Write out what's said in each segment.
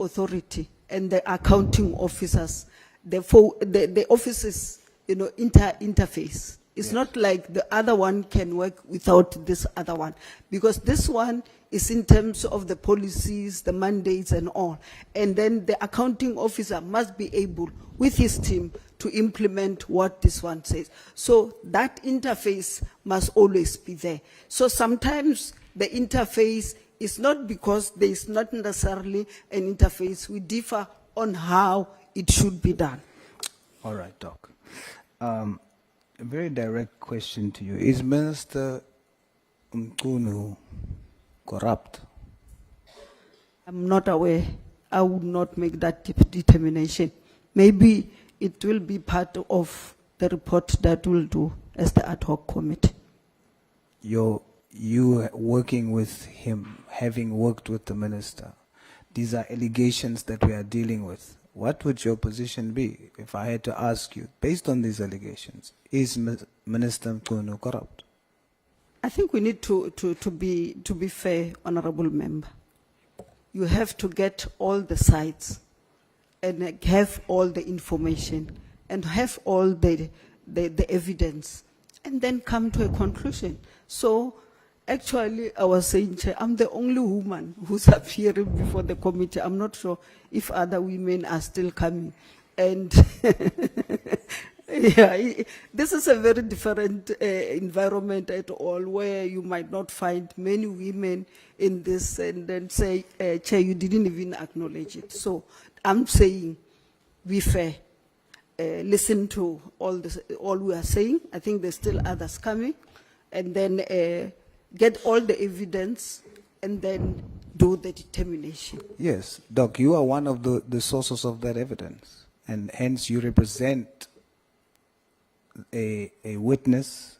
authority and the accounting officers, the offices, interface. It's not like the other one can work without this other one, because this one is in terms of the policies, the mandates and all. And then the accounting officer must be able, with his team, to implement what this one says. So that interface must always be there. So sometimes the interface is not because there is not necessarily an interface. We differ on how it should be done. All right, Doc. A very direct question to you. Is Minister Mkunu corrupt? I'm not aware. I would not make that determination. Maybe it will be part of the report that we'll do as the ad hoc committee. You working with him, having worked with the minister, these are allegations that we are dealing with. What would your position be if I had to ask you, based on these allegations, is Minister Mkunu corrupt? I think we need to be fair, honorable member. You have to get all the sides and have all the information and have all the evidence and then come to a conclusion. So actually, I was saying, Chair, I'm the only woman who's appearing before the committee. I'm not sure if other women are still coming. And yeah, this is a very different environment at all, where you might not find many women in this and then say, Chair, you didn't even acknowledge it. So I'm saying, be fair. Listen to all we are saying. I think there's still others coming. And then get all the evidence and then do the determination. Yes, Doc, you are one of the sources of that evidence, and hence you represent a witness,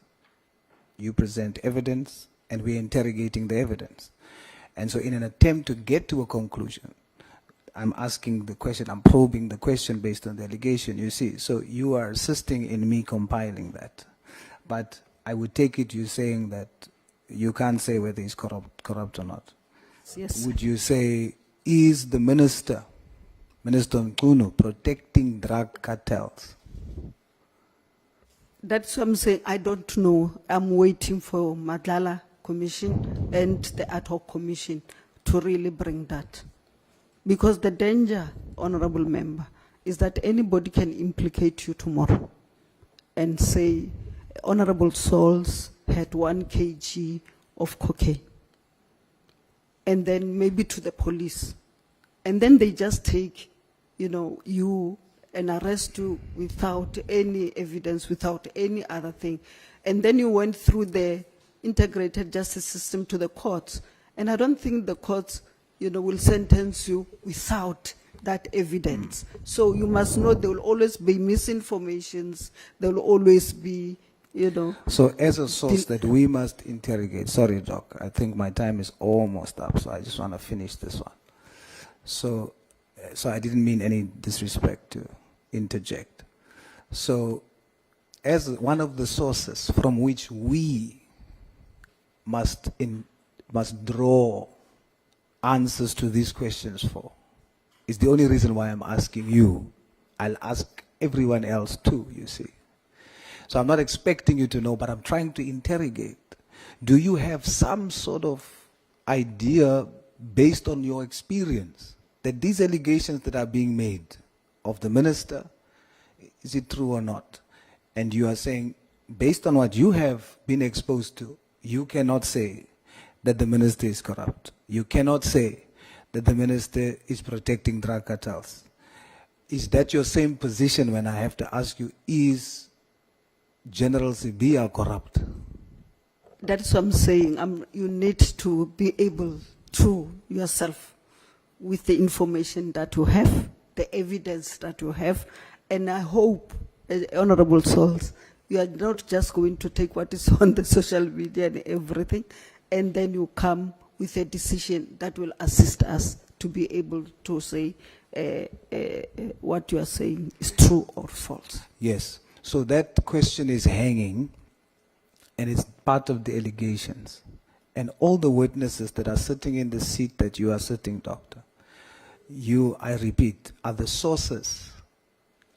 you present evidence, and we're interrogating the evidence. And so in an attempt to get to a conclusion, I'm asking the question, I'm probing the question based on the allegation, you see. So you are assisting in me compiling that. But I would take it you saying that you can't say whether he's corrupt or not. Yes. Would you say, is the Minister Mkunu, protecting drug cartels? That's what I'm saying. I don't know. I'm waiting for Madlala Commission and the ad hoc commission to really bring that. Because the danger, honorable member, is that anybody can implicate you tomorrow and say, Honorable Souls had 1 kg of cocaine, and then maybe to the police, and then they just take, you and arrest you without any evidence, without any other thing, and then you went through the integrated justice system to the courts, and I don't think the courts, will sentence you without that evidence. So you must know there will always be misinformations, there will always be, So as a source that we must interrogate, sorry, Doc, I think my time is almost up, so I just want to finish this one. So I didn't mean any disrespect to interject. So as one of the sources from which we must draw answers to these questions for, is the only reason why I'm asking you. I'll ask everyone else too, you see. So I'm not expecting you to know, but I'm trying to interrogate. Do you have some sort of idea based on your experience that these allegations that are being made of the minister, is it true or not? And you are saying, based on what you have been exposed to, you cannot say that the minister is corrupt. You cannot say that the minister is protecting drug cartels. Is that your same position when I have to ask you, is General Sibia corrupt? That's what I'm saying. You need to be able to yourself, with the information that you have, the evidence that you have, and I hope, Honorable Souls, you are not just going to take what is on the social media and everything, and then you come with a decision that will assist us to be able to say what you are saying is true or false. Yes. So that question is hanging, and it's part of the allegations. And all the witnesses that are sitting in the seat that you are sitting, Doctor, I repeat, are the sources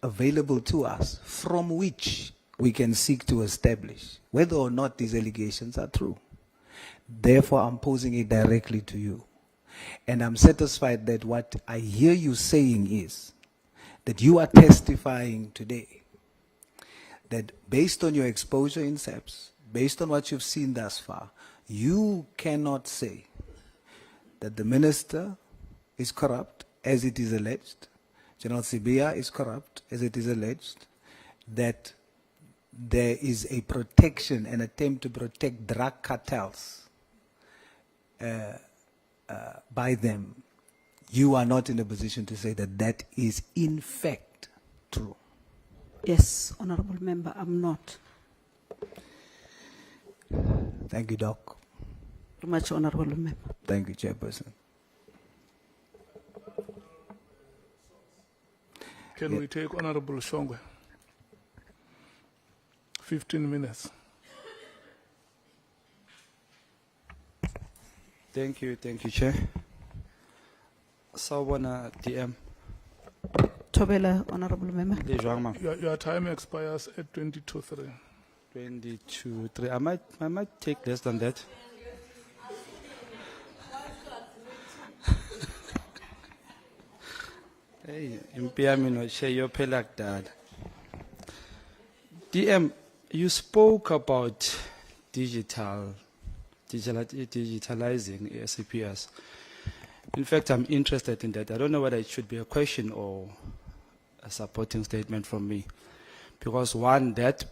available to us from which we can seek to establish whether or not these allegations are true. Therefore, I'm posing it directly to you. And I'm satisfied that what I hear you saying is that you are testifying today that based on your exposure in SAPS, based on what you've seen thus far, you cannot say that the minister is corrupt, as it is alleged, General Sibia is corrupt, as it is alleged, that there is a protection, an attempt to protect drug cartels by them. You are not in a position to say that that is in fact true. Yes, Honorable Member, I'm not. Thank you, Doc. Very much, Honorable Member. Thank you, Chairperson. Can we take Honorable Shongwe? 15 minutes. Thank you, Chair. Sawubona DM. Tobela, Honorable Member. Le jwang, ma'am? Your time expires at 22:03. 22-3. I might take less than that. Hey, impiyami no share your pelak dad. DM, you spoke about digitalizing SAPS. In fact, I'm interested in that. I don't know whether it should be a question or a supporting statement from me. Because one, that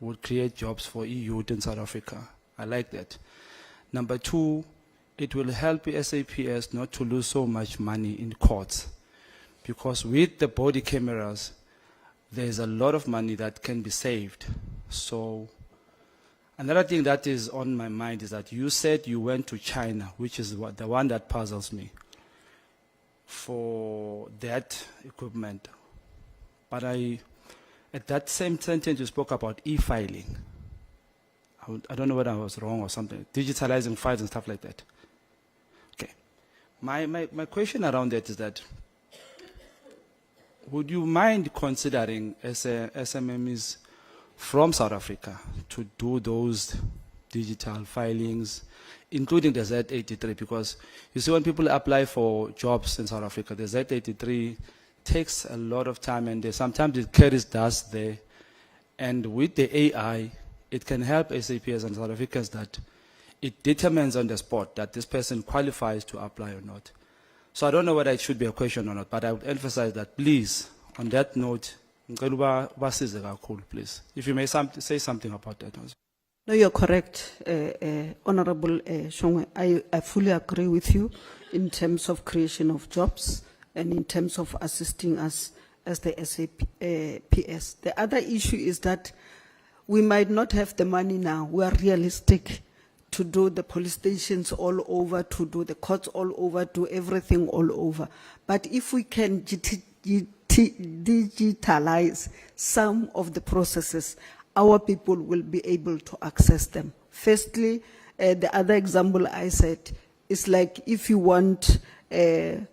would create jobs for EU in South Africa. I like that. Number two, it will help SAPS not to lose so much money in courts. Because with the body cameras, there's a lot of money that can be saved. So another thing that is on my mind is that you said you went to China, which is the one that puzzles me, for that equipment. But at that same sentence you spoke about e-filing. I don't know whether I was wrong or something. Digitalizing files and stuff like that. Okay. My question around that is that, would you mind considering SMMEs from South Africa to do those digital filings, including the Z83? Because you see, when people apply for jobs in South Africa, the Z83 takes a lot of time, and sometimes it carries dust there. And with the AI, it can help SAPs and South Africans that it determines on the spot that this person qualifies to apply or not. So I don't know whether it should be a question or not, but I would emphasize that, please, on that note, please, if you may say something about that also. No, you're correct, Honorable Shongwe. I fully agree with you in terms of creation of jobs and in terms of assisting us as the SAPS. The other issue is that we might not have the money now. We are realistic to do the police stations all over, to do the courts all over, do everything all over. But if we can digitalize some of the processes, our people will be able to access them. Firstly, the other example I said is like if you want to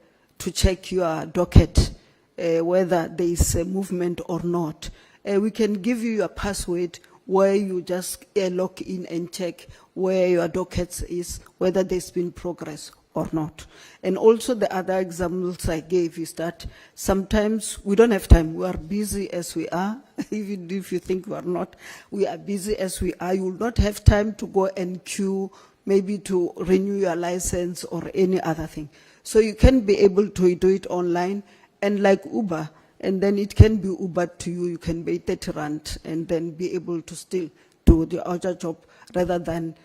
check your docket, whether there is a movement or not, we can give you a password where you just log in and check where your docket is, whether there's been progress or not. And also the other examples I gave is that sometimes we don't have time. We are busy as we are. Even if you think we are not, we are busy as we are. You will not have time to go and queue, maybe to renew your license or any other thing. So you can be able to do it online, and like Uber, and then it can be Ubered to you. You can pay 30 rand and then be able to still do the other job rather than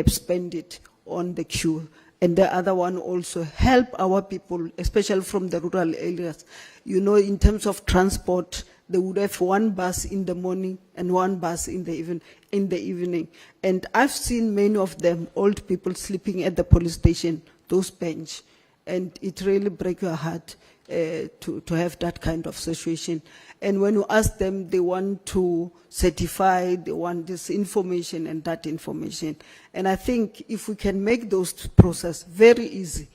spend it on the queue. And the other one also help our people, especially from the rural areas. You know, in terms of transport, they would have one bus in the morning and one bus in the evening. And I've seen many of them, old people sleeping at the police station, those bench. And it really breaks your heart to have that kind of situation. And when you ask them, they want to certify, they want this information and that information. And I think if we can make those process very easy,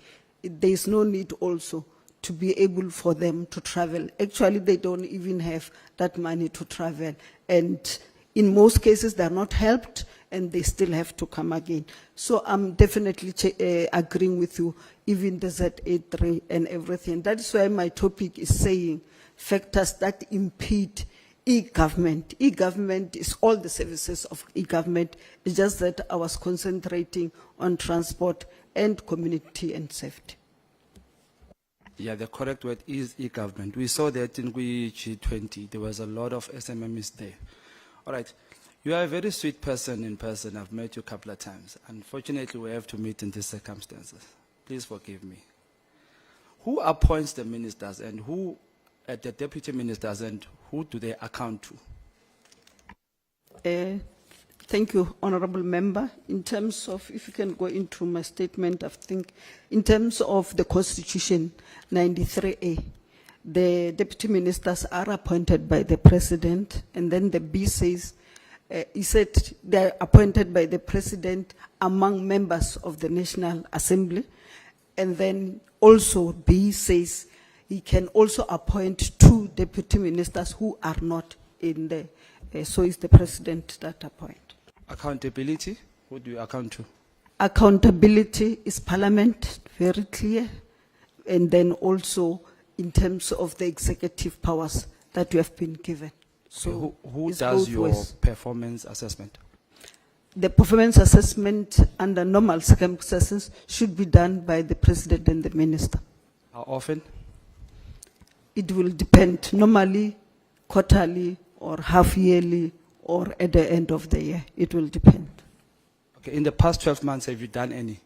there is no need also to be able for them to travel. Actually, they don't even have that money to travel. And in most cases, they're not helped and they still have to come again. So I'm definitely agreeing with you, even the ZA3 and everything. That is why my topic is saying factors that impede e-government. E-government is all the services of e-government. It's just that I was concentrating on transport and community and safety. Yeah, the correct word is e-government. We saw that in G20. There was a lot of SMMEs there. All right. You are a very sweet person in person. I've met you a couple of times. Unfortunately, we have to meet in these circumstances. Please forgive me. Who appoints the ministers and who, at the deputy ministers, and who do they account to? Thank you, Honorable Member. In terms of, if you can go into my statement, I think, in terms of the Constitution 93A, the deputy ministers are appointed by the President, and then the B says, he said they're appointed by the President among members of the National Assembly, and then also B says he can also appoint 2 deputy ministers who are not in the, so it's the President that appoints. Accountability, who do you account to? Accountability is Parliament, very clear. And then also in terms of the executive powers that you have been given. So Who it's does both your ways. performance assessment? The performance assessment under normal circumstances should be done by the President and the Minister. How often? It will depend, normally quarterly or half yearly or at the end of the year. It will depend. Okay, in the past 12 months, have you done any?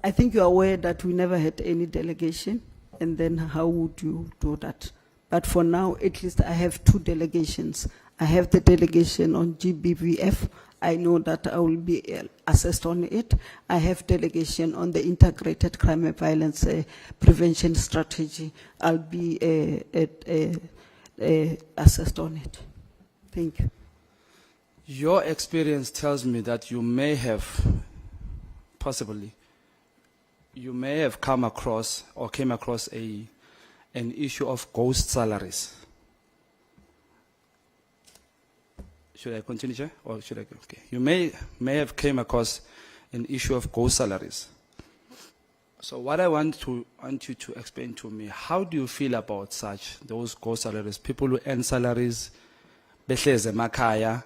I think you are aware that we never had any delegation, and then how would you do that? But for now, at least I have 2 delegations. I have the delegation on GBVF. I know that I will be assessed on it. I have delegation on the integrated crime and violence prevention strategy. I'll be assessed on it. Thank you. Your experience tells me that you may have, possibly, you may have come across or came across an issue of ghost salaries. Should I continue, Chair? Or should I go? Okay. You may have came across an issue of ghost salaries. So what I want you to explain to me, how do you feel about those ghost salaries? People who earn salaries, behleze emakhaya,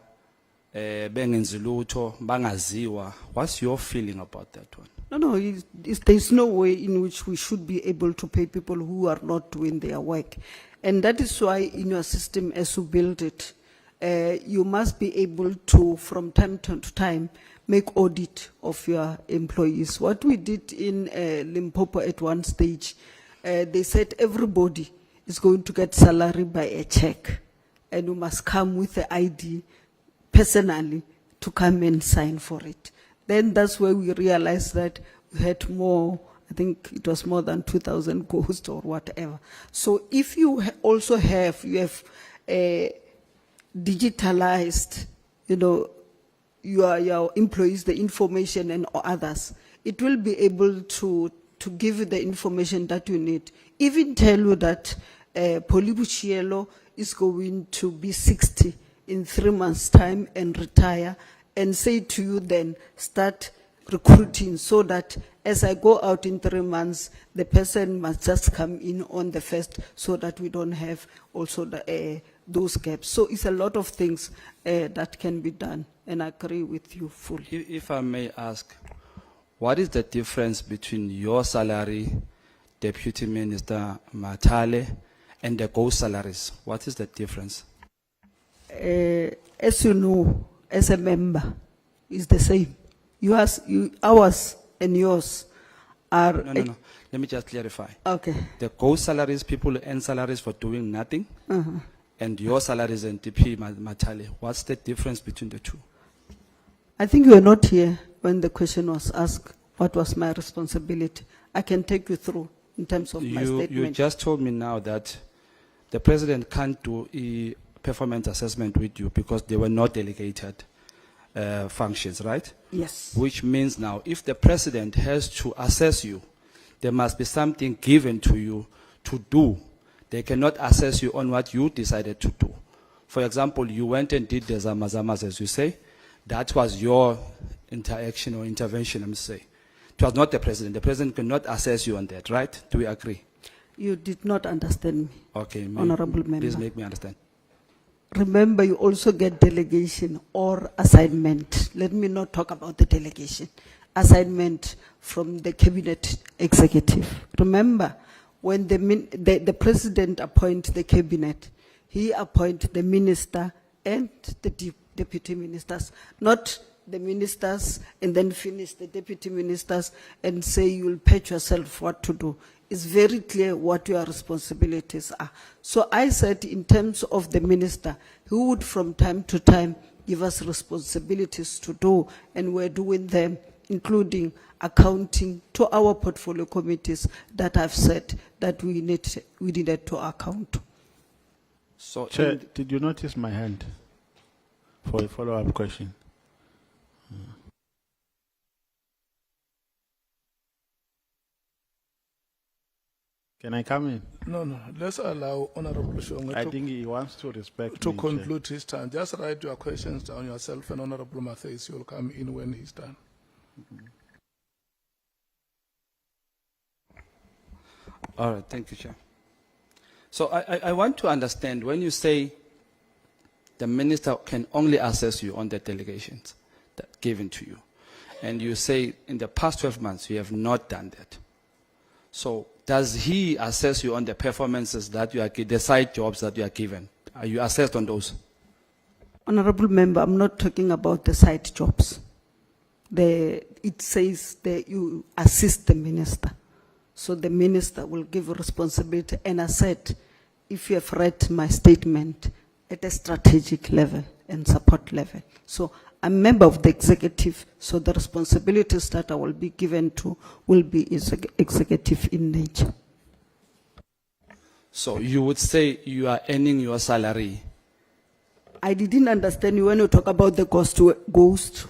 bengenzi lutho, bangaziwa. What's your feeling about that one? No, there's no way in which we should be able to pay people who are not doing their work. And that is why in your system, as you build it, you must be able to, from time to time, make audit of your employees. What we did in Limpopo at one stage, they said everybody is going to get salary by a check, and you must come with the ID personally to come and sign for it. Then that's where we realized that we had more, I think it was more than 2,000 ghosts or whatever. So if you also have digitalized, your employees, the information and others, it will be able to give you the information that you need. Even tell you that Polibuchielo is going to be 60 in 3 months' time and retire, and say to you then, start recruiting so that as I go out in 3 months, the person must just come in on the 1st so that we don't have also those gaps. So it's a lot of things that can be done, and I agree with you fully. If I may ask, what is the difference between your salary, Deputy Minister Matale, and the ghost salaries? What is the difference? As you know, as a member, is the same. Ours and yours are... No. Let me just clarify. Okay. The ghost salaries, people earn salaries for doing nothing, and your salaries and DP Matale. What's the difference between the two? I think you were not here when the question was asked, what was my responsibility. I can take you through in terms of my statement. You just told me now that the President can't do a performance assessment with you because they were not delegated. functions, right? Yes. Which means now, if the president has to assess you, there must be something given to you to do. They cannot assess you on what you decided to do. For example, you went and did the zamazamas, as you say. That was your interaction or intervention, I'm say. It was not the president. The president cannot assess you on that, right? Do we agree? You did not understand me. Okay, Honorable member. please make me understand. Remember, you also get delegation or assignment. Let me not talk about the delegation. Assignment from the cabinet executive. Remember, when the president appoints the cabinet, he appoints the minister and the deputy ministers, not the ministers and then finish the deputy ministers and say you'll patch yourself what to do. It's very clear what your responsibilities are. So I said in terms of the minister, who would from time to time give us responsibilities to do, and we're doing them, including accounting to our portfolio committees that I've said that we needed to account. So, Chair, did you notice my hand for a follow-up question? Can I come in? No. Let's allow Honorable Shonga I think he wants to respect to me, Chair. conclude his time. Just write your questions down yourself, and Honorable Matthijs, you'll come in when he's done. all right, thank you, Chair. So I want to understand, when you say the minister can only assess you on the delegations that given to you, and you say in the past 12 months you have not done that. So does he assess you on the performances that you are, the side jobs that you are given? Are you assessed on those? Honorable member, I'm not talking about the side jobs. It says that you assist the minister. So the minister will give responsibility. And I said, if you have read my statement, at a strategic level and support level. So I'm a member of the executive, so the responsibilities that I will be given to will be executive in nature. So you would say you are earning your salary. I didn't understand you when you talk about the ghost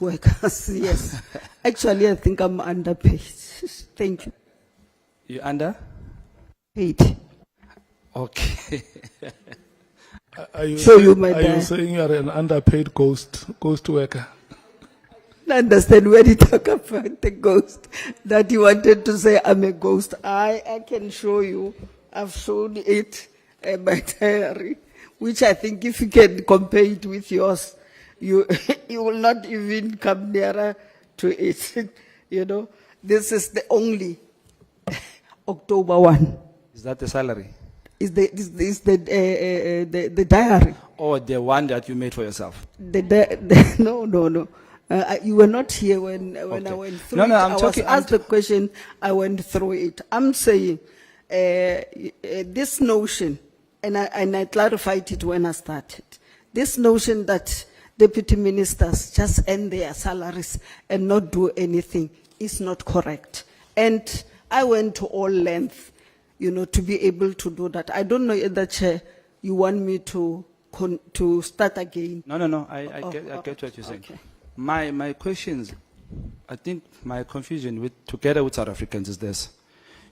workers. Yes. Actually, I think I'm underpaid. Thank you. You under? Paid. Okay. Are you, Show you my are you dad. saying you are an underpaid ghost worker? I understand when you talk about the ghost, that you wanted to say I'm a ghost. I can show you. I've shown it in my diary, which I think if you can compare it with yours, you will not even come nearer to it. You know, this is the only October 1. Is that the salary? Is the diary. Or the one that you made for yourself? No. You were not here when Okay. I went through No, it. I'm I talking- was asked the question, I went through it. I'm saying this notion, and I clarified it when I started, this notion that deputy ministers just earn their salaries and not do anything is not correct. And I went to all length, to be able to do that. I don't know either, Chair, you want me to start again. No. I get what you're saying. Okay. My questions, I think my confusion together with South Africans is this.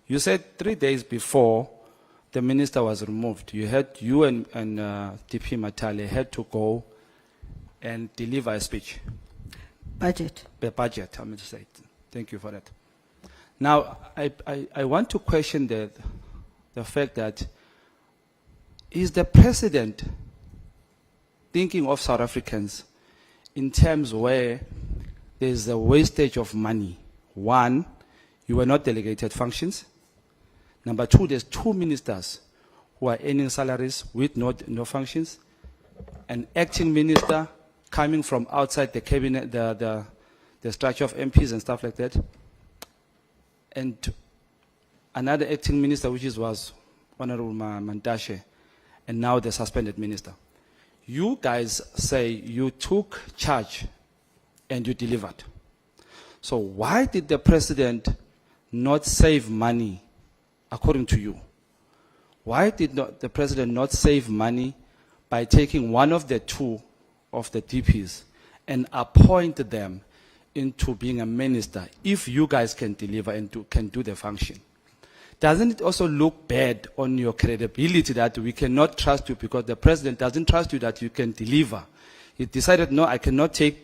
You said 3 days before the minister was removed, you and DP Matale had to go and deliver a speech. Budget. The budget, I mean to say. Thank you for that. Now, I want to question the fact that is the president thinking of South Africans in terms where there's a wastage of money? One, you were not delegated functions. Number two, there's 2 ministers who are earning salaries with no functions. An acting minister coming from outside the cabinet, the structure of MPs and stuff like that. And another acting minister, which was Honorable Mantashe, and now the suspended minister. You guys say you took charge and you delivered. So why did the president not save money, according to you? Why did the president not save money by taking one of the 2 of the DPs and appoint them into being a minister if you guys can deliver and can do the function? Doesn't it also look bad on your credibility that we cannot trust you because the president doesn't trust you that you can deliver? He decided, no, I cannot take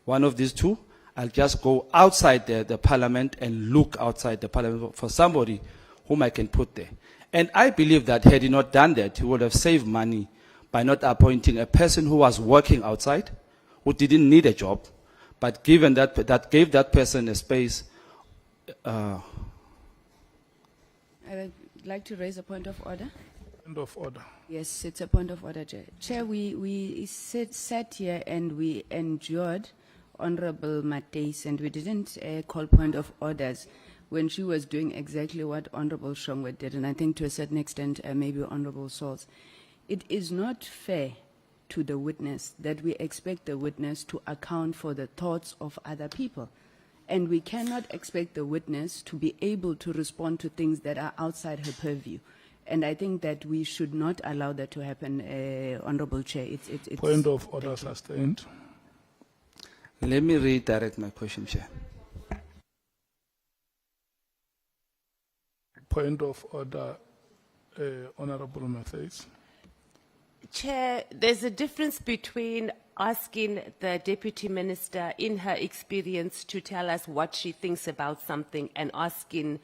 one of these two. I'll just go outside the parliament and look outside the parliament for somebody whom I can put there. And I believe that had he not done that, he would have saved money by not appointing a person who was working outside, who didn't need a job, but given that gave that person a space. I would like to raise a point of order. Point of order. Yes, it's a point of order, Chair. Chair, we sat here and we endured Honorable Mateis, and we didn't call point of orders when she was doing exactly what Honorable Shongwe did, and I think to a certain extent maybe Honorable Sauls. It is not fair to the witness that we expect the witness to account for the thoughts of other people. And we cannot expect the witness to be able to respond to things that are outside her purview. And I think that we should not allow that to happen, Honorable Chair. It's Point of order sustained. Let me redirect my question, Chair. Point of order, Honorable Matthews. Chair, there's a difference between asking the Deputy Minister in her experience to tell us what she thinks about something and asking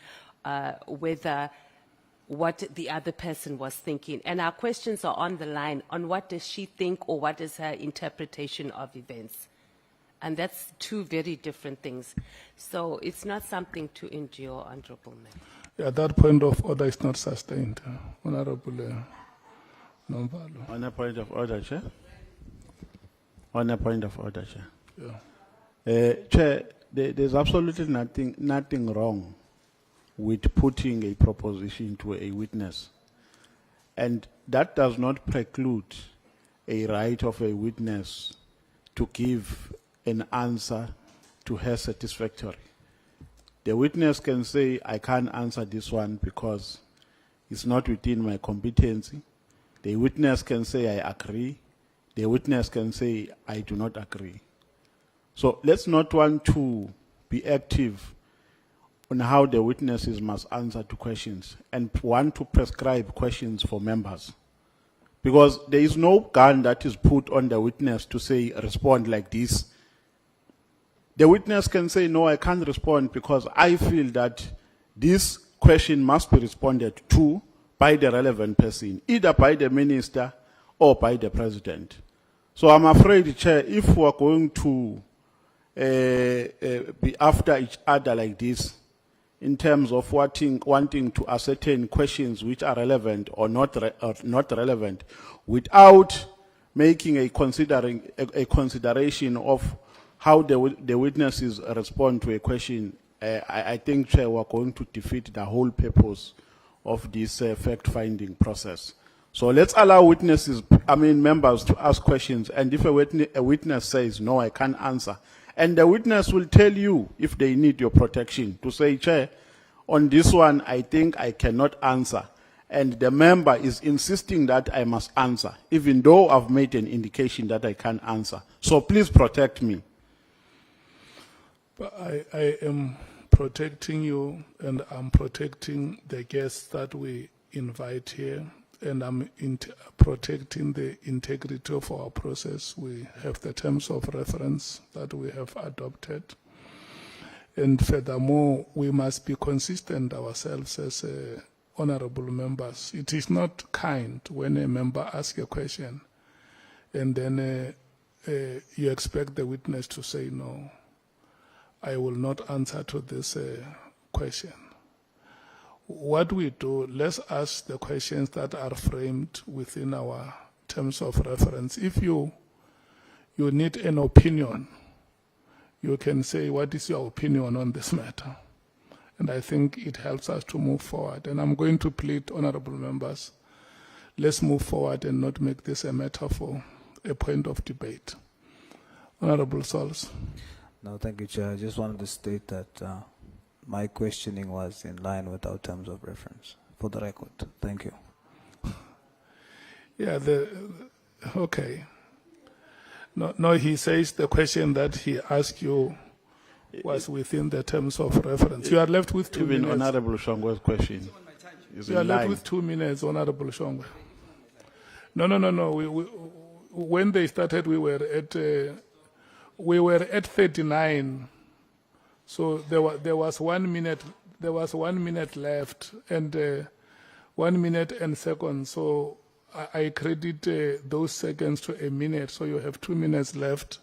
whether what the other person was thinking. And our questions are on the line on what does she think or what is her interpretation of events. And that's two very different things. So it's not something to endure, Honorable Member. Yeah, that point of order is not sustained, Honorable Nomvalo. On a point of order, Chair. On a point of order, Chair. Yeah. Chair, there's absolutely nothing wrong with putting a proposition to a witness. And that does not preclude a right of a witness to give an answer to her satisfactory. The witness can say, I can't answer this one because it's not within my competency. The witness can say, I agree. The witness can say, I do not agree. So let's not want to be active on how the witnesses must answer to questions and want to prescribe questions for members. Because there is no gun that is put on the witness to say, respond like this. The witness can say, no, I can't respond because I feel that this question must be responded to by the relevant person, either by the minister or by the president. So I'm afraid, Chair, if we're going to be after each other like this, in terms of wanting to ascertain questions which are relevant or not relevant, without making a consideration of how the witnesses respond to a question, I think, Chair, we're going to defeat the whole purpose of this fact-finding process. So let's allow members to ask questions, and if a witness says, no, I can't answer, and the witness will tell you if they need your protection to say, Chair, on this one, I think I cannot answer. And the member is insisting that I must answer, even though I've made an indication that I can't answer. So please protect me. But I am protecting you, and I'm protecting the guests that we invite here, and I'm protecting the integrity of our process. We have the terms of reference that we have adopted. And furthermore, we must be consistent ourselves as honorable members. It is not kind when a member asks a question and then you expect the witness to say, no, I will not answer to this question. What we do, let's ask the questions that are framed within our terms of reference. If you need an opinion, you can say, what is your opinion on this matter? And I think it helps us to move forward. And I'm going to plead, honorable members, let's move forward and not make this a matter for a point of debate. Honorable Sauls. No, thank you, Chair. I just wanted to state that my questioning was in line with our terms of reference, for the record. Thank you. Yeah, okay. No, he says the question that he asked you was within the terms of reference. You are left with 2 Even minutes. Honorable Shongwe's question is You are in left line. with 2 minutes, Honorable Shongwe. No. When they started, we were at 39. So there was 1 minute. There was 1 minute left, and 1 minute and seconds. So I credit those seconds to a minute. So you have 2 minutes left.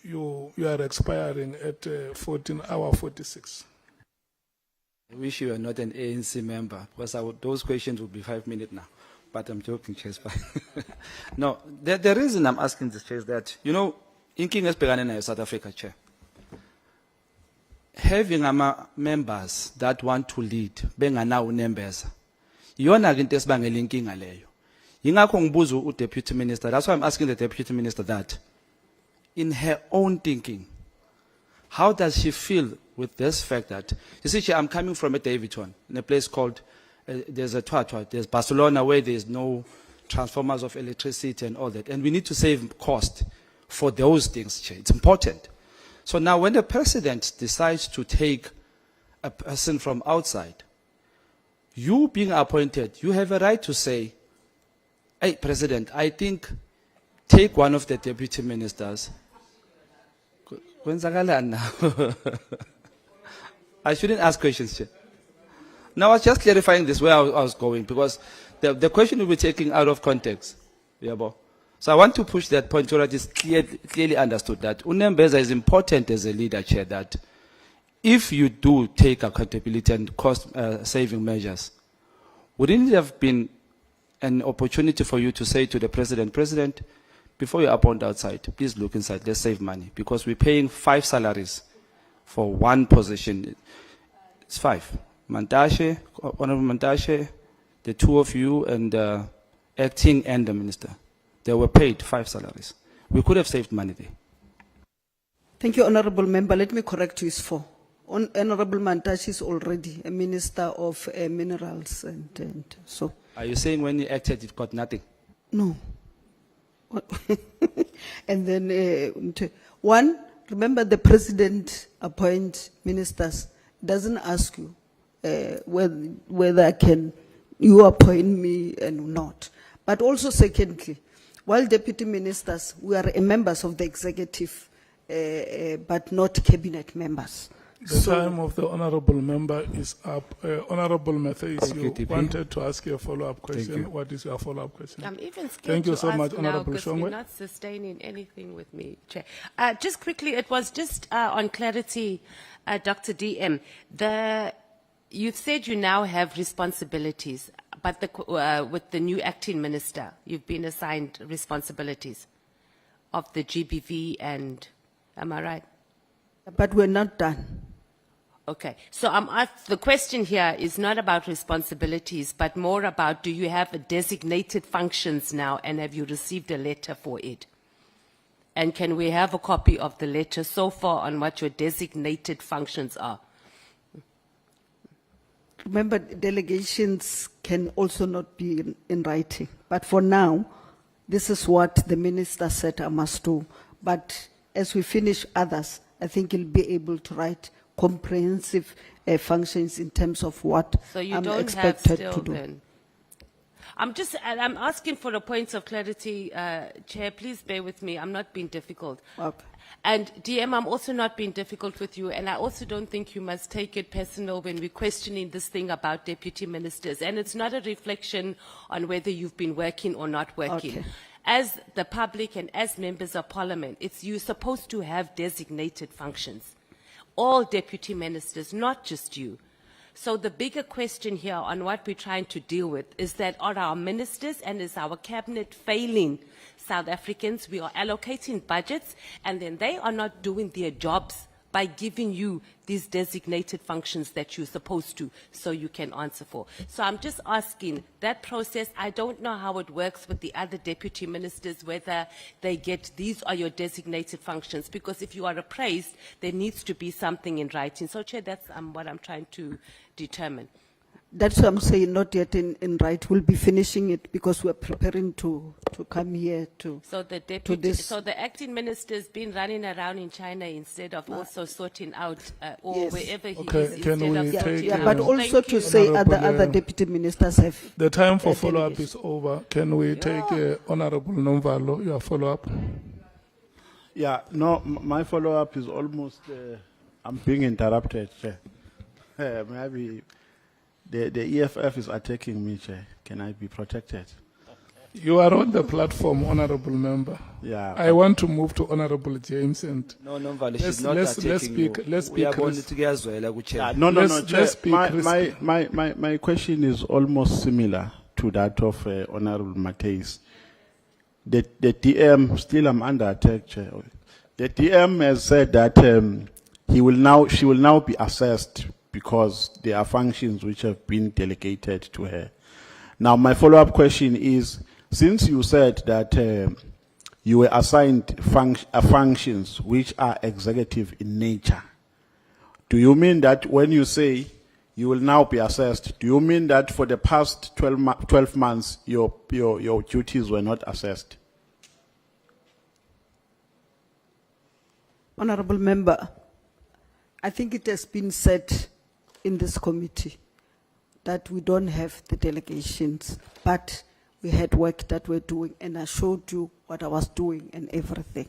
You are expiring at 14:46. I wish you were not an ANC member, because those questions would be 5 minutes now. But I'm joking, Chair. No, the reason I'm asking this, Chair, is that, you know, in King Espeganena, South Africa, Chair, having members that want to lead, benganawo unembeza, yona into esibangela inkinga leyo. Yingakho ngibuza u-Deputy Minister, that's why I'm asking the Deputy Minister that, in her own thinking, how does she feel with this fact that, you see, I'm coming from a Davidson, in a place called, there's a Twatwa, there's Barcelona where there's no transformers of electricity and all that, and we need to save cost for those things, Chair. It's important. So now when the President decides to take a person from outside, you being appointed, you have a right to say, hey, President, I think take one of the Deputy Ministers. Kwenzakalani now? I shouldn't ask questions, Chair. Now, I was just clarifying this where I was going, because the question will be taken out of context. Yeah, bo. So I want to push that point so that it's clearly understood that Unembeza is important as a leader, Chair, that if you do take accountability and cost-saving measures, wouldn't it have been an opportunity for you to say to the President, before you appoint outside, please look inside, let's save money, because we're paying 5 salaries for one position. It's 5. Mantashe, Honorable Mantashe, the 2 of you, and acting and the minister. They were paid 5 salaries. We could have saved money there. Thank you, Honorable Member. Let me correct you, it's 4. Honorable Mantashe is already a Minister of Minerals and so. Are you saying when he acted, it got nothing? No. And then, one, remember the President appoints ministers, doesn't ask you whether you appoint me and not. But also secondly, while deputy ministers, we are members of the executive, but not cabinet members. The time of the honourable member is up. Honourable Matthews, you DP. wanted to ask your follow-up question. you. What is your follow-up question? I'm even scared Thank you to so ask much, now Honourable because Shongwe. we're not sustaining anything with me, Chair. Just quickly, it was just on clarity, Dr. DM. You've said you now have responsibilities, but with the new acting minister, you've been assigned responsibilities of the GBV and, am I right? But we're not done. Okay, so the question here is not about responsibilities, but more about, do you have a designated functions now, and have you received a letter for it? And can we have a copy of the letter so far on what your designated functions are? Remember, delegations can also not be in writing. But for now, this is what the minister said I must do. But as we finish others, I think he'll be able to write comprehensive functions in terms of what So you I'm don't have expected still to do. then? I'm asking for a point of clarity, Chair. Please bear with me. I'm not being difficult. Okay. And DM, I'm also not being difficult with you, and I also don't think you must take it personal when we're questioning this thing about deputy ministers. And it's not a reflection on whether you've been working or not working. Okay. As the public and as members of parliament, you're supposed to have designated functions. All deputy ministers, not just you. So the bigger question here on what we're trying to deal with is that are our ministers and is our cabinet failing South Africans? We are allocating budgets and then they are not doing their jobs by giving you these designated functions that you're supposed to, so you can answer for. So I'm just asking, that process, I don't know how it works with the other deputy ministers, whether they get, these are your designated functions, because if you are appraised, there needs to be something in writing. So, Chair, that's what I'm trying to determine. That's what I'm saying, not yet in right. We'll be finishing it because we're preparing to come here to. So the to this. so the acting minister's been running around in China instead of also sorting out, or Yes. wherever he Okay, is, can instead we of take, sorting Yeah, out. but also Thank to you. say Honorable, other deputy ministers have. The time for their follow-up delegation. is over. Can we take Honorable Nomvalo, your follow-up? Yeah, no, my follow-up is almost, I'm being interrupted, Chair. Maybe the EFF is attacking me, Chair. Can I be protected? You are on the platform, Honorable Member. Yeah. I want to move to Honorable James and No, no, Vale, Let's- she's not let's attacking speak- you. let's We are speak going res- to get as well, Chair. No, Let's- Chair. let's speak risky. My question is almost similar to that of Honorable Mateis. The DM, still I'm under attack, Chair. The DM has said that she will now be assessed because there are functions which have been delegated to her. Now, my follow-up question is, since you said that you were assigned functions which are executive in nature, do you mean that when you say you will now be assessed, do you mean that for the past 12 months your duties were not assessed? Honorable Member, I think it has been said in this committee that we don't have the delegations, but we had work that we're doing, and I showed you what I was doing and everything.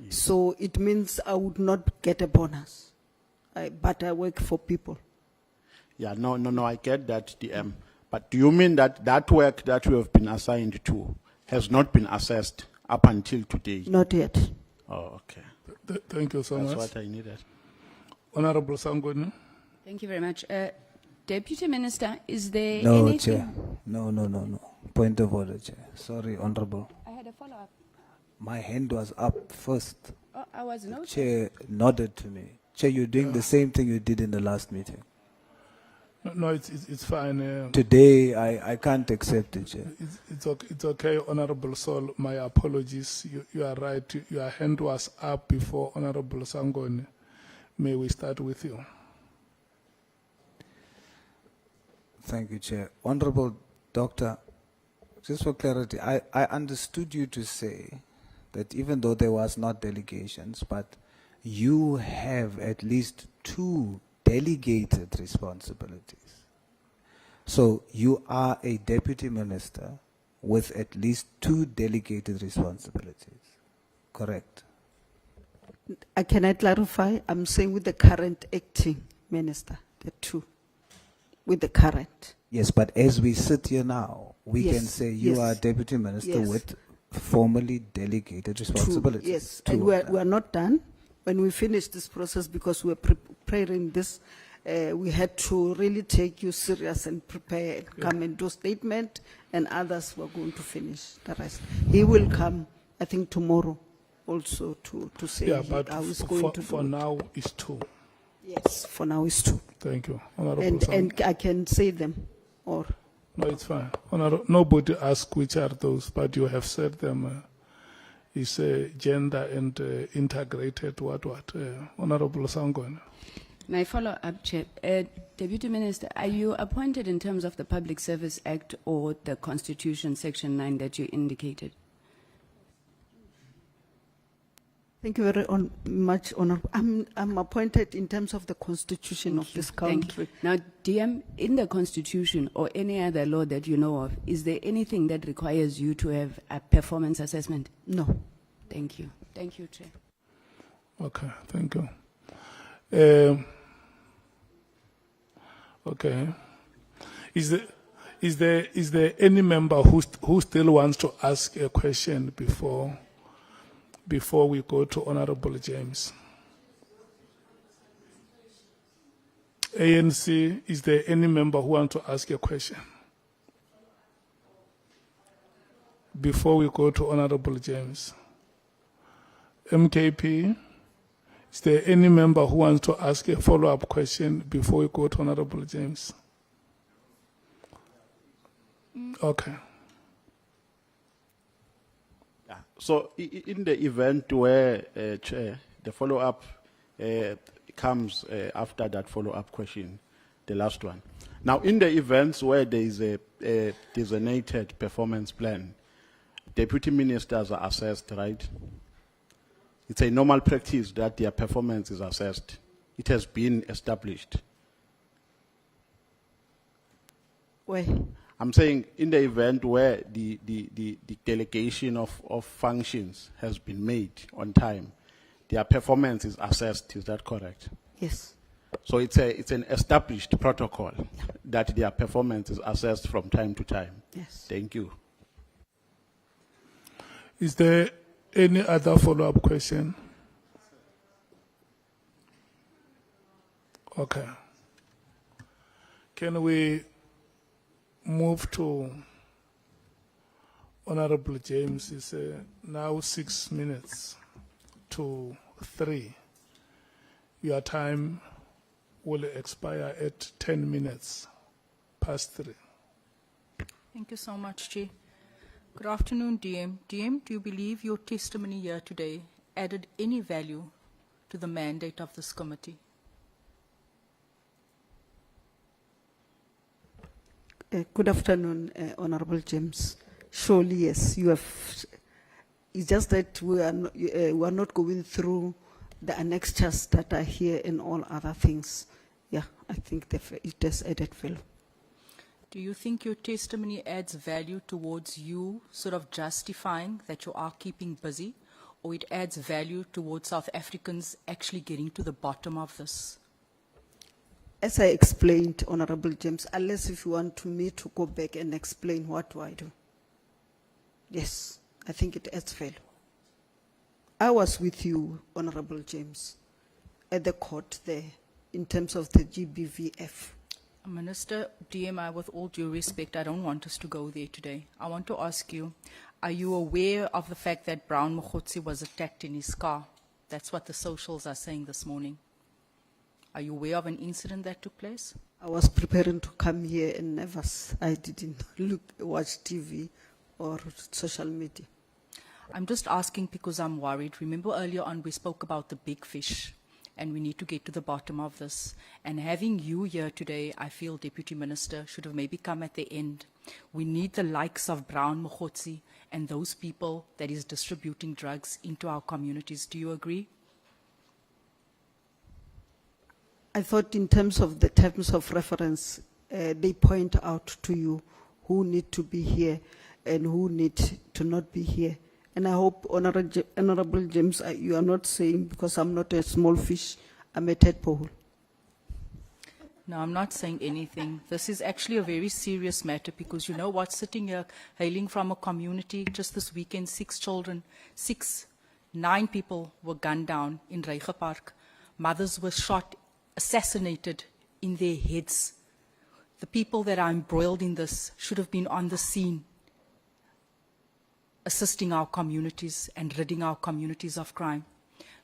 So it means I would not get a bonus, but I work for people. Yeah, no, I get that, DM. But do you mean that that work that you have been assigned to has not been assessed up until today? Not yet. Oh, okay. Thank you so That's much. what I needed. Honorable Sangoni. Thank you very much. Deputy Minister, is there No, anything? Chair. No. Point of order, Chair. Sorry, Honorable. I had a follow-up. My hand was up first. Oh, I was noted. Chair nodded to me. Chair, you're doing the same thing you did in the last meeting. No, it's fine. Today, I can't accept it, Chair. It's okay, Honorable Sol. My apologies. You are right. Your hand was up before Honorable Sangoni. May we start with you? Thank you, Chair. Honorable Doctor, just for clarity, I understood you to say that even though there was not delegations, but you have at least 2 delegated responsibilities. So you are a deputy minister with at least 2 delegated responsibilities. Correct? Can I clarify? I'm saying with the current acting minister, the 2, with the current. Yes, but as we sit here now, we Yes, can say you yes, are a deputy minister yes. with formally delegated responsibilities. Two, yes, 2 and of we're, them. we're not done. When we finish this process, because we're preparing this, we had to really take you serious and prepare and come and do statement, and others were going to finish the rest. He will come, I think, tomorrow also to say Yeah, but how he's going to for do it. now, it's 2. Yes, for now it's 2. Thank you, Honorable And I can say them, or No, it's fine. Nobody asked which are those, but you have said them. It's gender and integrated what. Honorable Sangoni. My follow-up, Chair. Deputy Minister, are you appointed in terms of the Public Service Act or the Constitution, Section 9 that you indicated? thank you very much, Honorable. I'm appointed in terms of the constitution of this Thank country. you. Now, DM, in the Constitution or any other law that you know of, is there anything that requires you to have a performance assessment? No. Thank you. Thank you, Chair. Okay, thank you. Okay. Is there any member who still wants to ask a question before we go to Honorable James? ANC, is there any member who wants to ask a question before we go to Honorable James? MKP, is there any member who wants to ask a follow-up question before we go to Honorable James? Okay. Yeah. So in the event where, Chair, the follow-up comes after that follow-up question, the last one, Now, in the events where there is a designated performance plan, deputy ministers are assessed, right? It's a normal practice that their performance is assessed. It has been established. Why? I'm saying in the event where the delegation of functions has been made on time, their performance is assessed. Is that correct? Yes. So it's an established protocol that their performance is assessed from time to time. Yes. Thank you. Is there any other follow-up question? Okay. Can we move to Honorable James? It's now 6 minutes to 3. Your time will expire at 10 minutes past 3. Thank you so much, Chair. Good afternoon, DM. DM, do you believe your testimony here today added any value to the mandate of this committee? Good afternoon, Honorable James. Surely, yes, you have. It's just that we are not going through the annexures that are here and all other things. Yeah, I think it has added value. Do you think your testimony adds value towards you sort of justifying that you are keeping busy, or it adds value towards South Africans actually getting to the bottom of this? As I explained, Honorable James, unless if you want me to go back and explain what do I do. Yes, I think it adds value. I was with you, Honorable James, at the court there in terms of the GBVF. Minister, DM, with all due respect, I don't want us to go there today. I want to ask you, are you aware of the fact that Brown Mokgotsi was attacked in his car? That's what the socials are saying this morning. Are you aware of an incident that took place? I was preparing to come here and I didn't watch TV or social media. I'm just asking because I'm worried. Remember earlier on we spoke about the big fish, and we need to get to the bottom of this. And having you here today, I feel, Deputy Minister, should have maybe come at the end. We need the likes of Brown Mokgotsi and those people that is distributing drugs into our communities. Do you agree? I thought in terms of the terms of reference, they point out to you who need to be here and who need to not be here. And I hope, Honorable James, you are not saying because I'm not a small fish, I'm a tadpole. No, I'm not saying anything. This is actually a very serious matter because you know what, sitting here, hailing from a community, just this weekend, 9 people were gunned down in Reiche Park. Mothers were shot, assassinated in their heads. The people that are embroiled in this should have been on the scene, assisting our communities and ridding our communities of crime.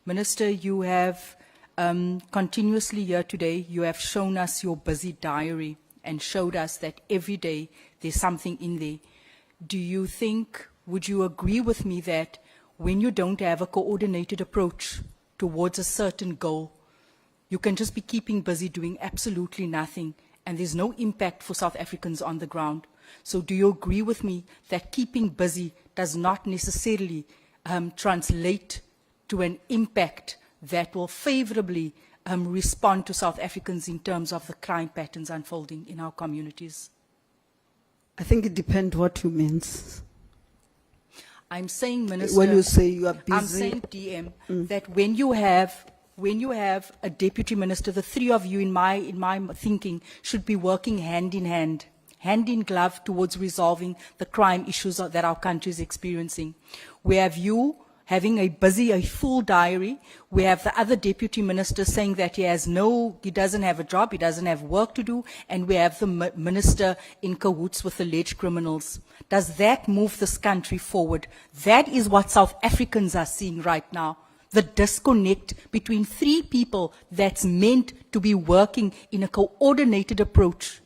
Minister, you have continuously here today, you have shown us your busy diary and showed us that every day there's something in there. Do you think, would you agree with me that when you don't have a coordinated approach towards a certain goal, you can just be keeping busy doing absolutely nothing and there's no impact for South Africans on the ground? So do you agree with me that keeping busy does not necessarily translate to an impact that will favorably respond to South Africans in terms of the crime patterns unfolding in our communities? I think it depends what you mean. I'm saying, Minister, when you say you are busy, I'm saying, DM, that when you have a deputy minister, the three of you in my thinking should be working hand in hand in glove towards resolving the crime issues that our country is experiencing. We have you having a full diary. We have the other deputy minister saying that he doesn't have a job, he doesn't have work to do, and we have the minister in cahoots with alleged criminals. Does that move this country forward? That is what South Africans are seeing right now. The disconnect between 3 people that's meant to be working in a coordinated approach.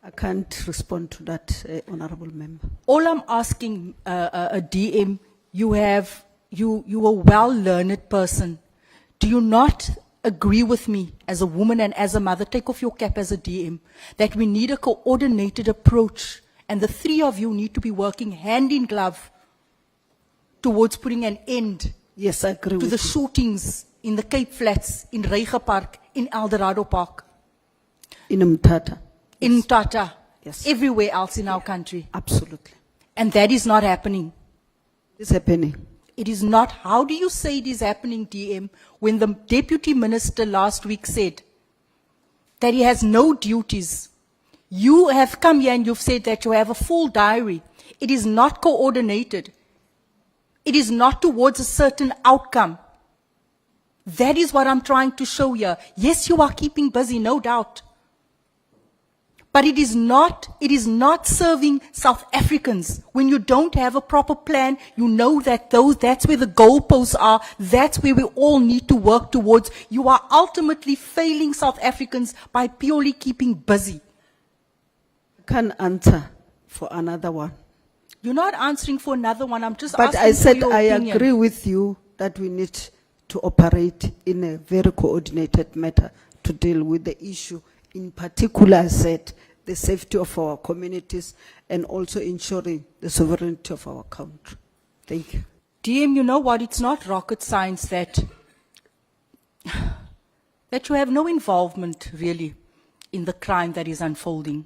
I can't respond to that, Honorable Member. All I'm asking, a DM, you are a well-learned person. Do you not agree with me as a woman and as a mother, take off your cap as a DM, that we need a coordinated approach, and the three of you need to be working hand in glove towards putting an end Yes, I agree to with the you. shootings in the Cape Flats, in Reiger Park, in Eldorado Park, In Mtata. in Tata, Yes. everywhere else in our country. Absolutely. And that is not happening. It's happening. It is not. How do you say it is happening, DM, when the deputy minister last week said that he has no duties? You have come here and you've said that you have a full diary. It is not coordinated. It is not towards a certain outcome. That is what I'm trying to show here. Yes, you are keeping busy, no doubt. But it is not serving South Africans. When you don't have a proper plan, you know that that's where the goalposts are. That's where we all need to work towards. You are ultimately failing South Africans by purely keeping busy. I can't answer for another one. You're not answering for another one. I'm just But asking I for said your I opinion. agree with you that we need to operate in a very coordinated manner to deal with the issue. In particular, I said the safety of our communities and also ensuring the sovereignty of our country. Thank you. DM, you know what? It's not rocket science that you have no involvement, really, in the crime that is unfolding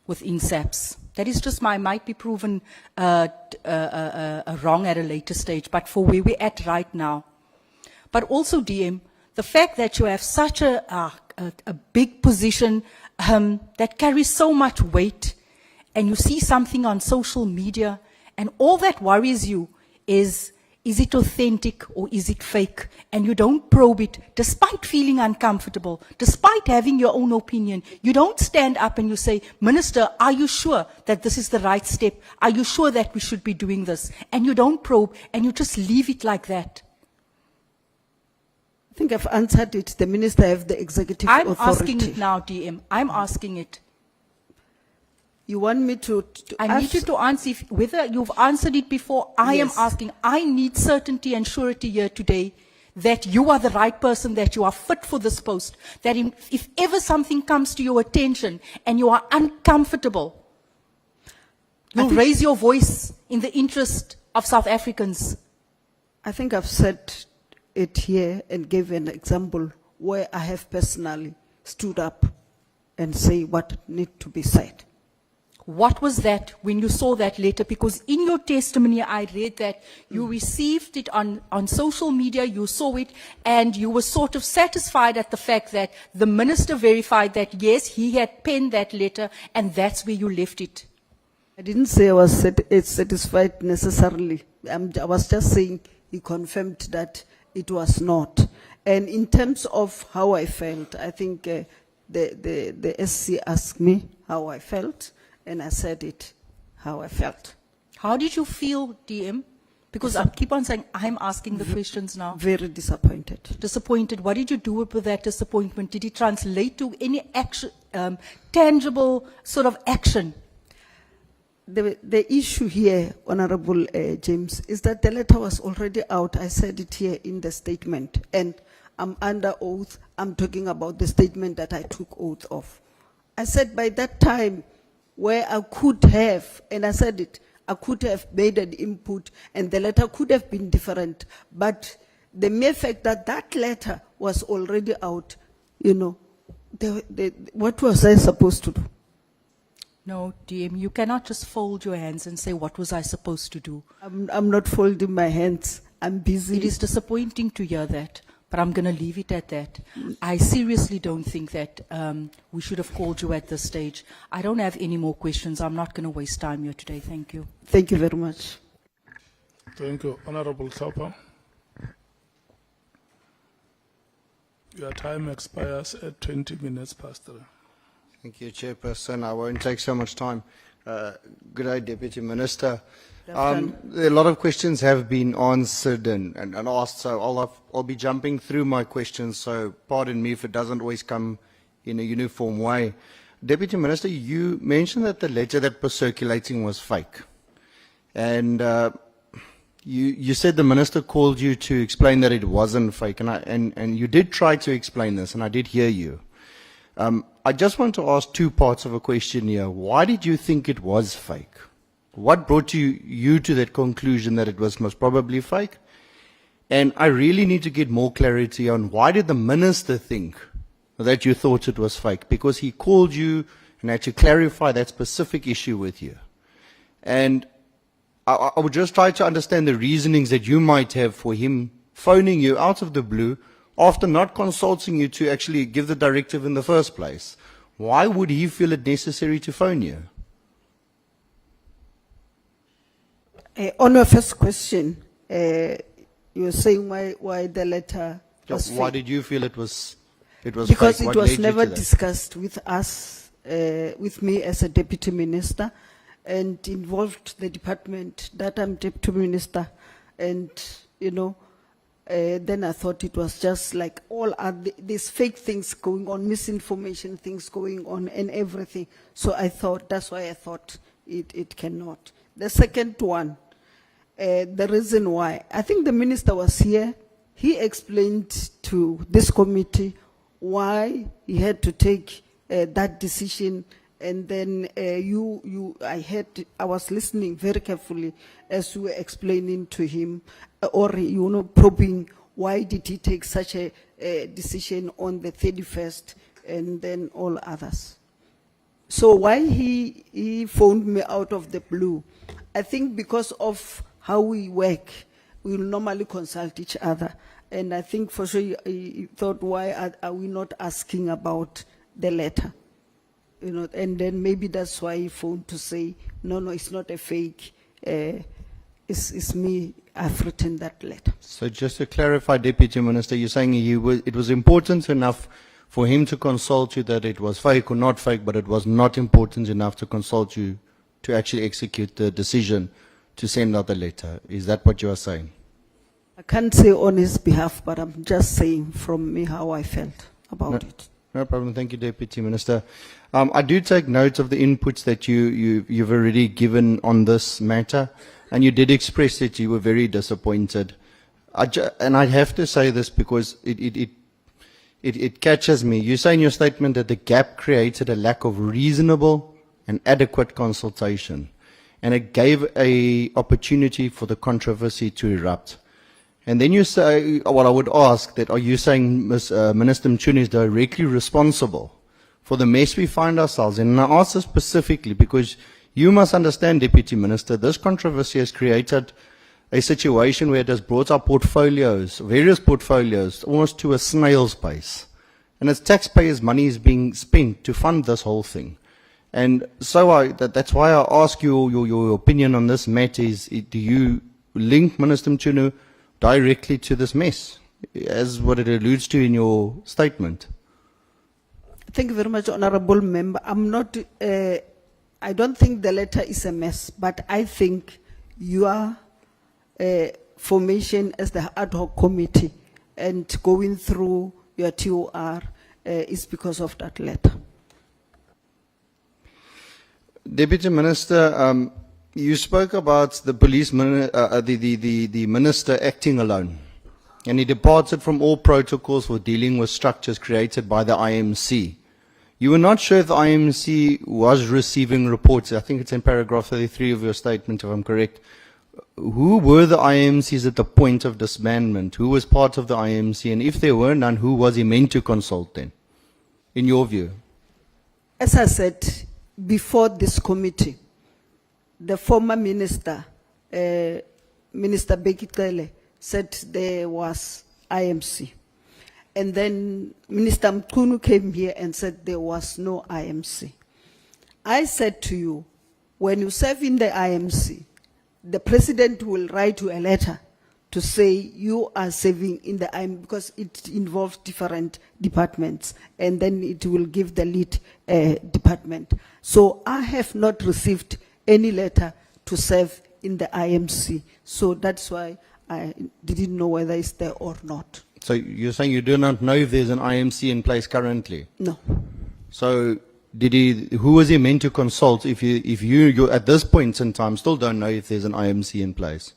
within SAPS. That is just might be proven wrong at a later stage, but for where we're at right now. But also, DM, the fact that you have such a big position that carries so much weight, and you see something on social media, and all that worries you is it authentic or is it fake? And you don't probe it, despite feeling uncomfortable, despite having your own opinion. You don't stand up and you say, Minister, are you sure that this is the right step? Are you sure that we should be doing this? And you don't probe, and you just leave it like that. I think I've answered it. The minister have the executive I'm authority. asking it now, DM. I'm asking it. You want me to I ask- need you to answer whether you've answered it before. I am Yes. asking. I need certainty and surety here today that you are the right person, that you are fit for this post, that if ever something comes to your attention and you are uncomfortable, you'll raise your voice in the interest of South Africans. I think I've said it here and gave an example where I have personally stood up and say what need to be said. What was that when you saw that letter? Because in your testimony, I read that you received it on social media, you saw it, and you were sort of satisfied at the fact that the minister verified that, yes, he had penned that letter, and that's where you left it. I didn't say I was satisfied necessarily. I was just saying he confirmed that it was not. And in terms of how I felt, I think the SC asked me how I felt, and I said it how I felt. How did you feel, DM? Because I keep on saying, I'm asking the questions now. Very disappointed. Disappointed. What did you do with that disappointment? Did it translate to any action, tangible sort of action? The issue here, Honorable James, is that the letter was already out. I said it here in the statement, and I'm under oath. I'm talking about the statement that I took oath of. I said by that time, where I could have, and I said it, I could have made an input, and the letter could have been different. But the mere fact that that letter was already out, you know, what was I supposed to do? No, DM, you cannot just fold your hands and say, what was I supposed to do? I'm not folding my hands. I'm busy. It is disappointing to hear that, but I'm going to leave it at that. I seriously don't think that we should have called you at this stage. I don't have any more questions. I'm not going to waste time here today. Thank you. Thank you very much. Thank you. Honorable Tlhapa. Your time expires at 20 minutes past 3. Thank you, Chairperson. I won't take so much time. Good day, Deputy Minister. A lot of questions have been answered and asked, so I'll be jumping through my questions, so pardon me if it doesn't always come in a uniform way. Deputy Minister, you mentioned that the letter that was circulating was fake. And You said the minister called you to explain that it wasn't fake, and you did try to explain this, and I did hear you. I just want to ask two parts of a question here. Why did you think it was fake? What brought you to that conclusion that it was most probably fake? And I really need to get more clarity on why did the minister think that you thought it was fake? Because he called you and had to clarify that specific issue with you. And I would just try to understand the reasonings that you might have for him phoning you out of the blue after not consulting you to actually give the directive in the first place. Why would he feel it necessary to phone you? On your first question, you were saying why the letter was Why fake. did you feel it was Because fake? it What was led you never to that? discussed with us, with me as a deputy minister, and involved the department that I'm deputy minister. And, then I thought it was just like all these fake things going on, misinformation things going on and everything. So that's why I thought it cannot. The second one, the reason why, I think the minister was here. He explained to this committee why he had to take that decision, and then I was listening very carefully as you were explaining to him, or probing why did he take such a decision on the 31st and then all others. So why he phoned me out of the blue, I think because of how we work, we will normally consult each other. And I think for sure he thought, why are we not asking about the letter? And then maybe that's why he phoned to say, no, it's not a fake. It's me, I've written that letter. So just to clarify, Deputy Minister, you're saying it was important enough for him to consult you that it was fake or not fake, but it was not important enough to consult you to actually execute the decision to send out the letter. Is that what you are saying? I can't say on his behalf, but I'm just saying from me how I felt about it. No problem. Thank you, Deputy Minister. I do take note of the inputs that you've already given on this matter, and you did express that you were very disappointed. And I have to say this because it catches me. You say in your statement that the gap created a lack of reasonable and adequate consultation, and it gave an opportunity for the controversy to erupt. And then you say, well, I would ask that, are you saying Minister Mchunu is directly responsible for the mess we find ourselves in? And I ask this specifically because you must understand, Deputy Minister, this controversy has created a situation where it has brought our portfolios, various portfolios, almost to a snail's pace. And it's taxpayers' money is being spent to fund this whole thing. And so that's why I ask you your opinion on this matter. Do you link Minister Mchunu directly to this mess, as what it alludes to in your statement? Thank you very much, Honorable Member. I don't think the letter is a mess, but I think your formation as the ad hoc committee and going through your TOR is because of that letter. Deputy Minister, you spoke about the police, the minister acting alone, and he departed from all protocols for dealing with structures created by the IMC. You were not sure if the IMC was receiving reports. I think it's in paragraph 33 of your statement, if I'm correct. Who were the IMCs at the point of disbandment? Who was part of the IMC? And if there were none, who was he meant to consult then, in your view? As I said, before this committee, the former minister, Minister Bekitele, said there was IMC. And then Minister Mchunu came here and said there was no IMC. I said to you, when you serve in the IMC, the president will write you a letter to say you are serving in the IMC because it involves different departments, and then it will give the lead department. So I have not received any letter to serve in the IMC. So that's why I didn't know whether it's there or not. So you're saying you do not know if there's an IMC in place currently? No. So who was he meant to consult if you at this point in time still don't know if there's an IMC in place?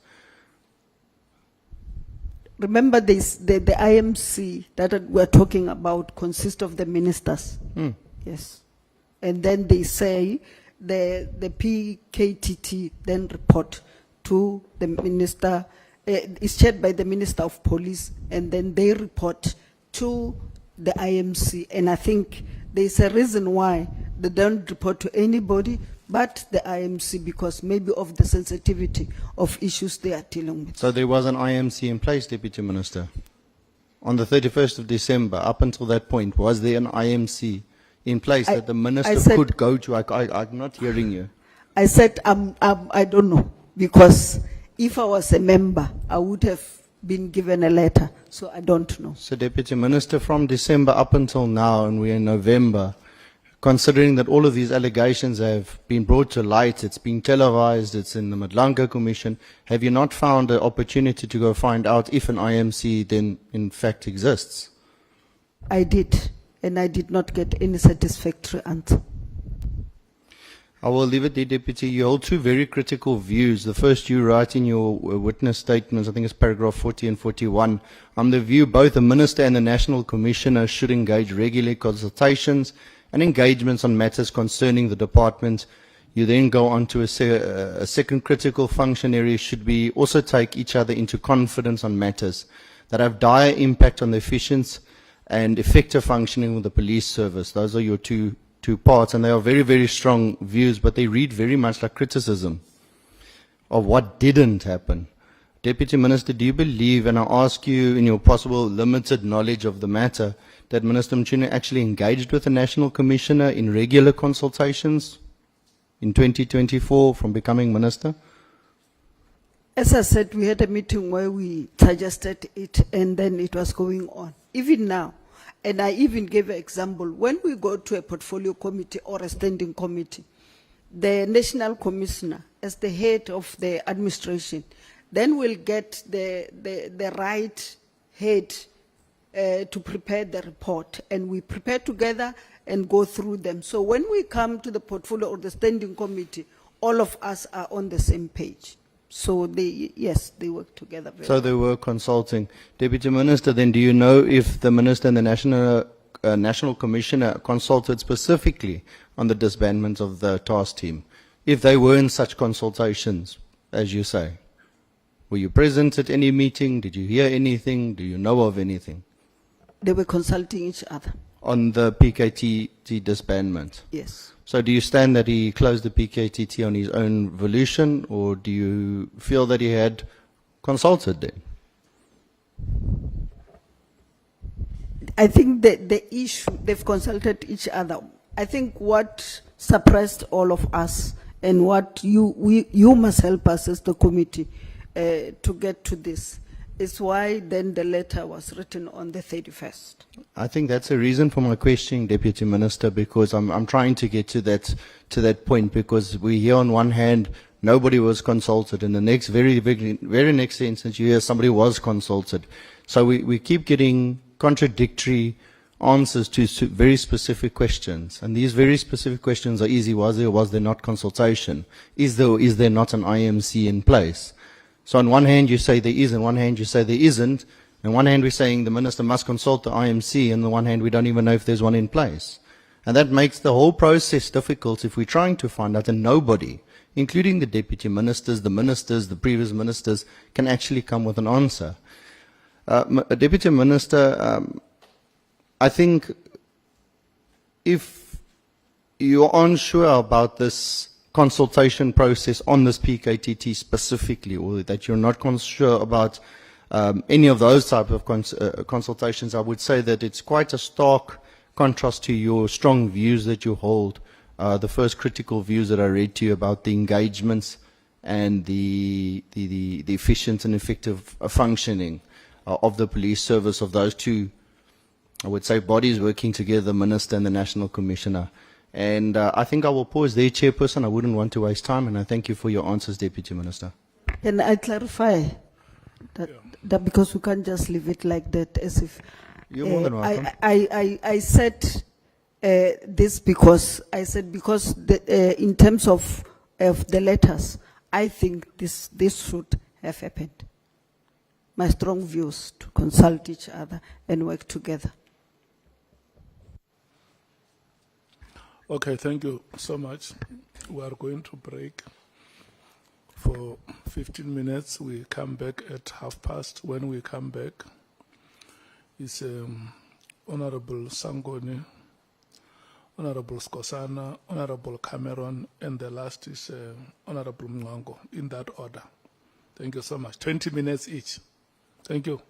remember this, the IMC that we're talking about consists of the ministers. Yes. And then they say the PKTT then report to the minister, it's chaired by the Minister of Police, and then they report to the IMC. And I think there's a reason why they don't report to anybody but the IMC, because maybe of the sensitivity of issues they are dealing with. So there was an IMC in place, Deputy Minister. On the 31st of December, up until that point, was there an IMC in place that the minister said- could go to? I'm not hearing you. I said, I don't know, because if I was a member, I would have been given a letter, so I don't know. So, Deputy Minister, from December up until now, and we're in November, considering that all of these allegations have been brought to light, it's been televised, it's in the Madlanka Commission, have you not found an opportunity to go find out if an IMC then in fact exists? I did, and I did not get any satisfactory answer. I will leave it there, Deputy. You hold two very critical views. The first, you write in your witness statements, I think it's paragraph 40 and 41, the view both the Minister and the National Commissioner should engage regular consultations and engagements on matters concerning the department. You then go on to a second critical functionary should be also take each other into confidence on matters that have dire impact on the efficiency and effective functioning of the police service. Those are your two parts, and they are very, very strong views, but they read very much like criticism of what didn't happen. Deputy Minister, do you believe, and I ask you in your possible limited knowledge of the matter, that Minister Mchunu actually engaged with the National Commissioner in regular consultations in 2024 from becoming Minister? As I said, we had a meeting where we suggested it, and then it was going on. Even now, and I even gave an example, when we go to a portfolio committee or a standing committee, the National Commissioner, as the head of the administration, then will get the right head to prepare the report, and we prepare together and go through them. So when we come to the portfolio or the standing committee, all of us are on the same page. So yes, they work together very So well. they were consulting. Deputy Minister, then do you know if the Minister and the National Commissioner consulted specifically on the disbandment of the task team? If they were in such consultations, as you say, were you present at any meeting? Did you hear anything? Do you know of anything They were consulting each other, on the PKTT disbandment? yes. So do you stand that he closed the PKTT on his own volition, or do you feel that he had consulted them? I think that the issue, they've consulted each other. I think what suppressed all of us, and what you must help us as the committee to get to this, is why then the letter was written on the 31st. I think that's a reason for my questioning, Deputy Minister, because I'm trying to get to that point, because we hear on one hand nobody was consulted, and the next very next instance you hear somebody was consulted. So we keep getting contradictory answers to very specific questions, and these very specific questions are easy. Was there or was there not consultation? Is there or is there not an IMC in place? So on one hand you say there is, on one hand you say there isn't. On one hand we're saying the Minister must consult the IMC, and on the one hand we don't even know if there's one in place. And that makes the whole process difficult if we're trying to find out, and nobody, including the Deputy Ministers, the previous Ministers, can actually come with an answer. Deputy Minister, I think if you're unsure about this consultation process on this PKTT specifically, or that you're not sure about any of those type of consultations, I would say that it's quite a stark contrast to your strong views that you hold. The first critical views that I read to you about the engagements and the efficient and effective functioning of the police service, of those two, I would say, bodies working together, the Minister and the National Commissioner. And I think I will pause there, Chairperson. I wouldn't want to waste time, and I thank you for your answers, Deputy Minister. Can I clarify that because we can't just leave it like that, as if You're more than welcome. I said this because I said because in terms of the letters, I think this should have happened. my strong views, to consult each other and work together. Okay, thank you so much. We are going to break for 15 minutes. We come back at past. When we come back, it's Honorable Sangoni, Honorable Skosana, Honorable Cameron, and the last is Honorable Mwango, in that order. Thank you so much. 20 minutes each. Thank you.